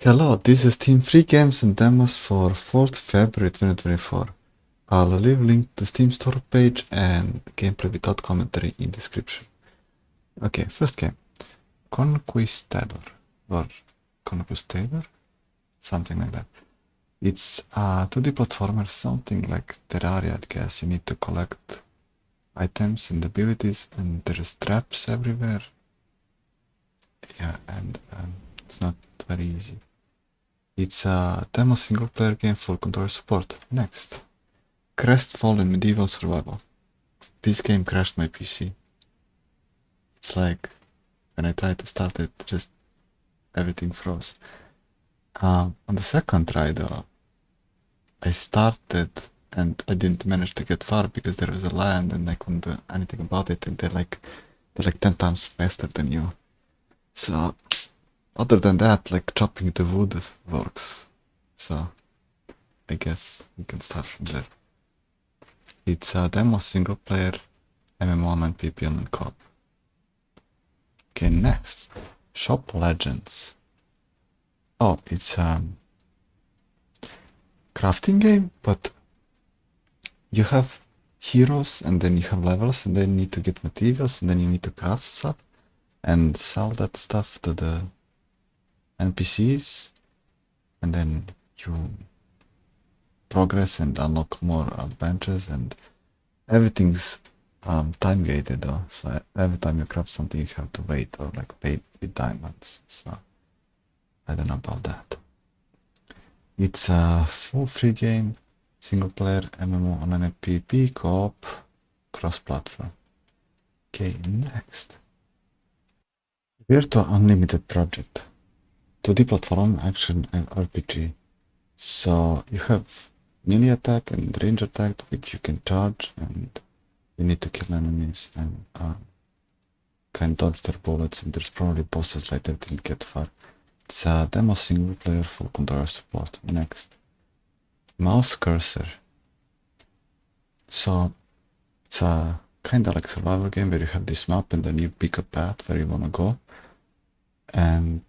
Hello, this is Steam Free Games and Demos for 4th February 2024. I'll leave link to Steam store page and gameplay without commentary in description. Okay, first game. Conquistador or Conquistador? Something like that. It's a 2D platformer, something like Terraria, I guess. You need to collect items and abilities, and there's traps everywhere. Yeah, and it's not very easy. It's a demo single player game for controller support. Next. Crestfallen medieval survival. This game crashed my PC. It's like when I tried to start it, just everything froze. On the second try though, I started and I didn't manage to get far because there was a land and I couldn't do anything about it, and they're like 10 times faster than you. So other than that, like chopping the wood works. So I guess we can start from there. It's a demo single player MMO and PP and co-op. Okay, next. Shop Legends. Oh, it's a crafting game, but you have heroes and then you have levels and then you need to get materials and then you need to craft stuff and sell that stuff to the NPCs, and then you progress and unlock more adventures, and everything's time gated though, so every time you craft something you have to wait or like pay with diamonds, so I don't know about that. It's a full free game, single player, MMO, online PvP, co-op, cross-platform. Okay, next. Virtua Unlimited Project. 2D platform action and RPG. So you have melee attack and range attack, which you can charge, and you need to kill enemies and can dodge their bullets, and there's probably bosses like that didn't get far. It's a demo single player full controller support. Next. Mouse cursor. So it's a kinda like survival game where you have this map and then you pick a path where you wanna go, and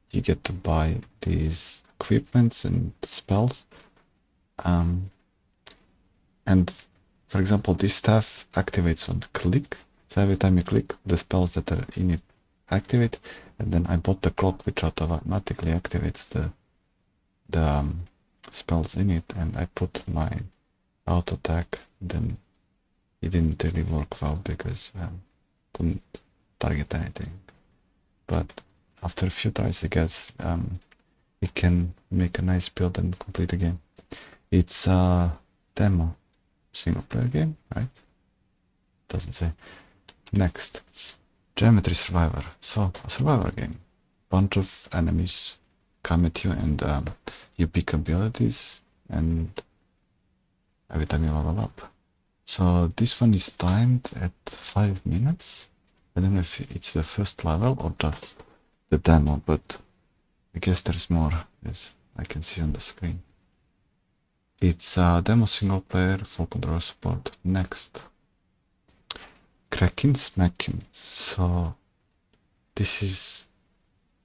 you get to buy these equipments and spells. And for example, this staff activates on click, so every time you click, the spells that are in it activate. And then I bought the clock, which automatically activates the spells in it, and I put my auto attack. Then it didn't really work well because couldn't target anything. But after a few tries, I guess you can make a nice build and complete the game. It's a demo single player game, right? Doesn't say. Next. Geometry Survivor. So, a survivor game. Bunch of enemies come at you and you pick abilities, and every time you level up. So this one is timed at 5 minutes. I don't know if it's the first level or just the demo, but I guess there's more, as I can see on the screen. It's a demo single player, full controller support. Next. Crackin Smackin. So this is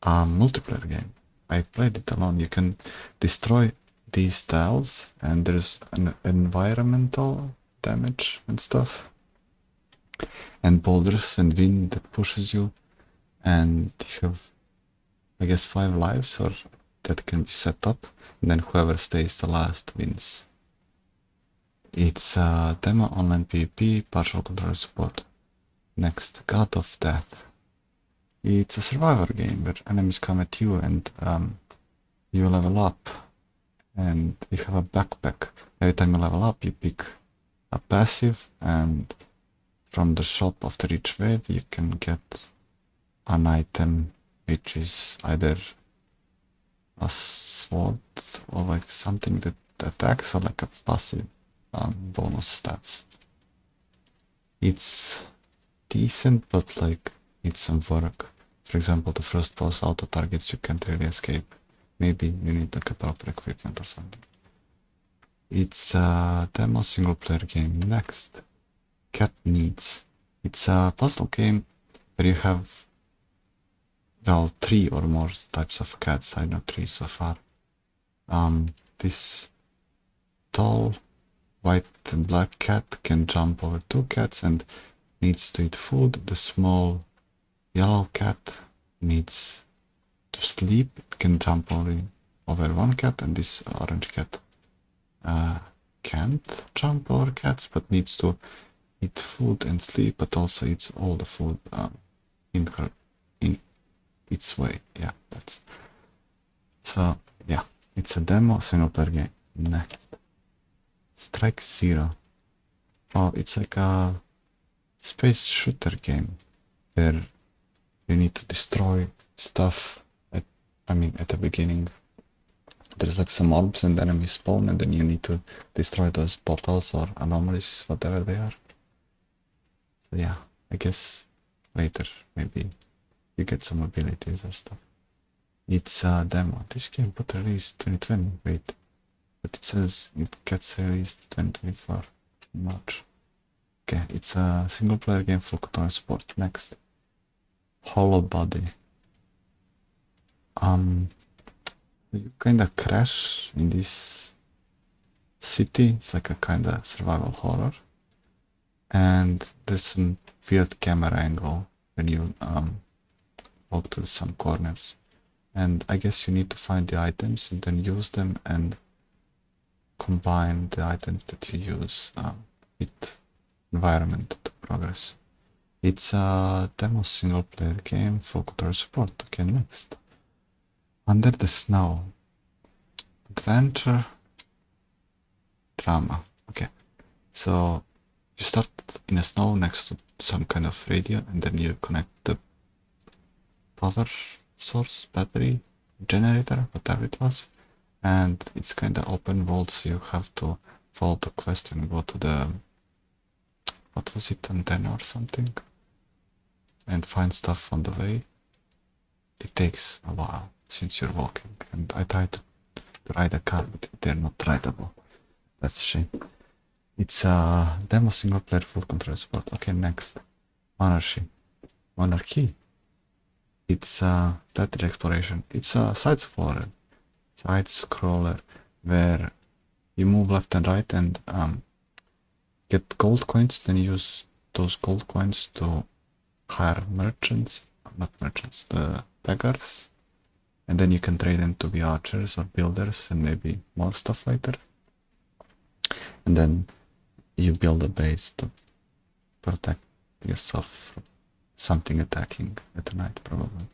a multiplayer game. I played it alone. You can destroy these tiles and there's an environmental damage and stuff, and boulders and wind that pushes you, and you have, I guess, 5 lives, or that can be set up, and then whoever stays the last wins. It's a demo online PvP, partial controller support. Next, God of Death. It's a survivor game where enemies come at you and you level up, and you have a backpack. Every time you level up, you pick a passive, and from the shop after each wave you can get an item which is either a sword or like something that attacks, or like a passive bonus stats. It's decent, but like needs some work. For example, the first boss auto targets, you can't really escape. Maybe you need like a proper equipment or something. It's a demo single player game. Next. Cat Needs. It's a puzzle game where you have well, 3 or more types of cats. I know 3 so far. This tall white and black cat can jump over 2 cats and needs to eat food. The small yellow cat needs to sleep. It can jump only over 1 cat, and this orange cat can't jump over cats, but needs to eat food and sleep, but also eats all the food in its way. Yeah, that's so. Yeah, it's a demo single player game. Next, Strike Zero. Oh, it's like a space shooter game where you need to destroy stuff. At the beginning, there's like some orbs and enemies spawn, and then you need to destroy those portals or anomalies, whatever they are. So yeah, I guess later maybe you get some abilities or stuff. It's a demo. This game got released 2020. Wait, but it says it gets released 2024 March. Okay, it's a single player game, full controller support. Next, Hollowbody. You kinda crash in this city. It's like a kinda survival horror, and there's some weird camera angle when you walk to some corners, and I guess you need to find the items and then use them and combine the items that you use with environment to progress. It's a demo single player game, full controller support. Okay, next. Under the Snow. Adventure drama. Okay, so you start in the snow next to some kind of radio, and then you connect the power source, battery, generator, whatever it was, and it's kind of open world, so you have to follow the quest and go to the, what was it, antenna or something, and find stuff on the way. It takes a while since you're walking, and I tried to ride a car, but they're not rideable. That's a shame. It's a demo single player full controller support. Okay, next. Monarchy. It's a strategy exploration. It's a side-scroller where you move left and right and get gold coins, then use those gold coins to hire merchants, not merchants, the beggars, and then you can trade them to be archers or builders and maybe more stuff later. And then you build a base to protect yourself from something attacking at night, probably.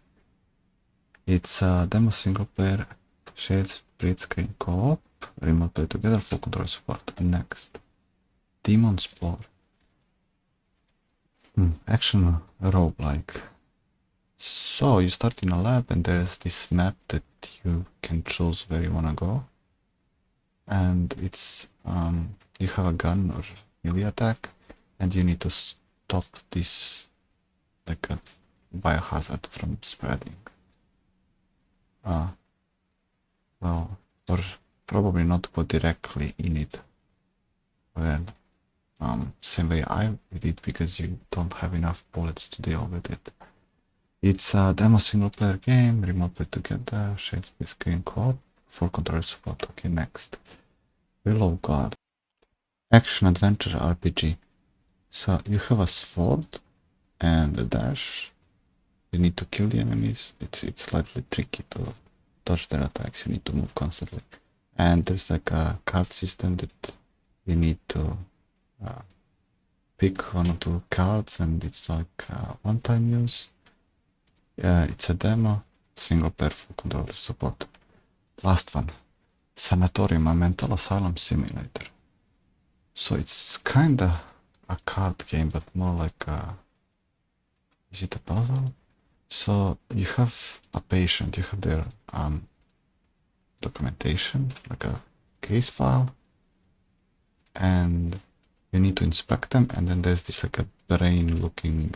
It's a demo single player, shared split screen co-op, remote play together, full controller support. Next, Demon Spore. Action roguelike. So you start in a lab and there's this map that you can choose where you wanna go. And it's you have a gun or melee attack, and you need to stop this like a biohazard from spreading. Well, or probably not go directly in it. Well, same way I did, because you don't have enough bullets to deal with it. It's a demo single player game, remote play together, shade split screen co-op, full controller support. Okay, next. Willow Guard. Action adventure RPG. So you have a sword and a dash. You need to kill the enemies. It's slightly tricky to dodge their attacks. You need to move constantly. And there's like a card system that you need to pick 1 or 2 cards, and it's like one-time use. It's a demo, single player, full controller support. Last one, Sanatorium, a mental asylum simulator. So it's kinda a card game, but more like a, is it a puzzle? So you have a patient, you have their documentation, like a case file, and you need to inspect them, and then there's this like a brain looking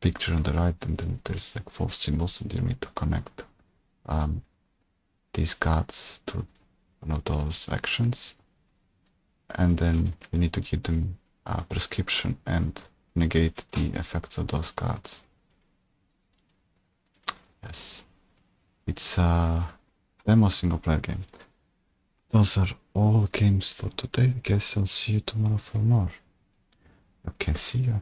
picture on the right, and then there's like 4 symbols, and you need to connect these cards to one of those actions, and then you need to give them a prescription and negate the effects of those cards. Yes. It's a demo single player game. Those are all games for today. I guess I'll see you tomorrow for more. Okay, see ya.